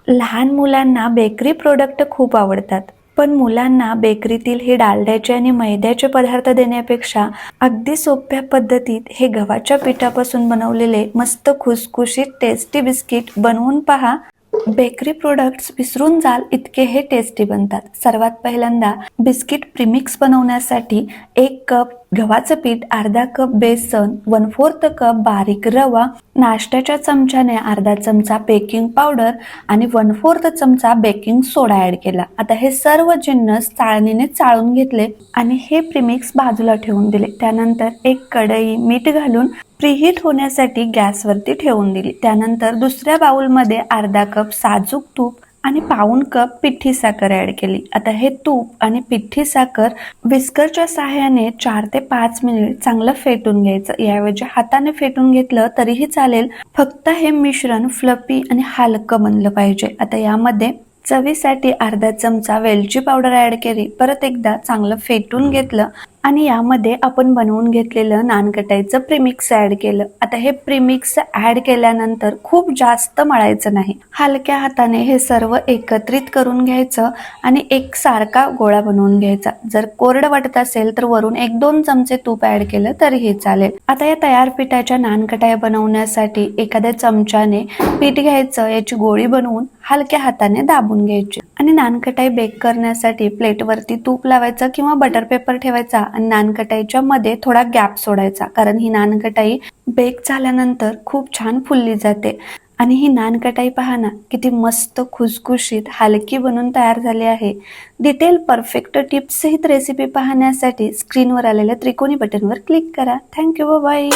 लहान मुलांना bakery product खूप आवडतात, पण मुलांना बेकरीतील हे डालड्याचे आणि मैद्याचे पदार्थ देण्यापेक्षा अगदी सोप्या पद्धतीत हे गव्हाच्या पिठापासून बनवलेले मस्त खुसखुशीत टेस्टी बिस्किट बनवून पहा. बेकरी प्रोडक्ट्स विसरून जाल इतके हे टेस्टी बनतात. सर्वात पहिल्यांदा बिस्किट प्रीमिक्स बनवण्यासाठी 1 कप गव्हाचं पीठ, अर्धा कप बेसन, 1/4 कप बारीक रवा, नाश्त्याच्या चमच्याने अर्धा चमचा बेकिंग पावडर आणि 1/4 चमचा बेकिंग सोडा ऍड केला. आता हे सर्व जिन्नस चाळणीने चाळून घेतले आणि हे प्रीमिक्स बाजूला ठेवून दिले. त्यानंतर एक कढई मीठ घालून प्रीहीट होण्यासाठी गॅसवरती ठेवून दिली. त्यानंतर दुसऱ्या बाउलमध्ये अर्धा कप साजूक तूप आणि पाऊण कप पिठी साखर ऍड केली. आता हे तूप आणि पिठी साखर विस्करच्या सहाय्याने 4 ते 5 मिनिट चांगलं फेटून घ्यायचं. याऐवजी हाताने फेटून घेतलं तरीही चालेल, फक्त हे मिश्रण फ्लफी आणि हलकं बनलं पाहिजे. आता यामध्ये चवीसाठी अर्धा चमचा वेलची पावडर ऍड केली. परत एकदा चांगलं फेटून घेतलं आणि यामध्ये आपण बनवून घेतलेलं नानकटाईचं प्रीमिक्स ऍड केलं. आता हे प्रीमिक्स ऍड केल्यानंतर खूप जास्त मळायचं नाही, हलक्या हाताने हे सर्व एकत्रित करून घ्यायचं आणि एक सारखा गोळा बनवून घ्यायचा. जर कोरडं वाटत असेल तर वरून 1-2 चमचे तूप ऍड केलं तरीही चालेल. आता या तयार पिठाच्या नानकटाया बनवण्यासाठी एखाद्या चमच्याने पीठ घ्यायचं, याची गोळी बनवून हलक्या हाताने दाबून घ्यायची आणि नानकटाई बेक करण्यासाठी प्लेटवरती तूप लावायचं किंवा बटर पेपर ठेवायचा आणि नानकटाईच्या मध्ये थोडा गॅप सोडायचा, कारण ही नानकटाई बेक झाल्यानंतर खूप छान फुलली जाते. आणि ही नानकटाई पहा ना, किती मस्त खुसखुशीत हलकी बनून तयार झाली आहे. डिटेल परफेक्ट टिप्स सहित रेसिपी पाहण्यासाठी स्क्रीनवर आलेल्या त्रिकोणी बटनवर क्लिक करा. Thank you, bye.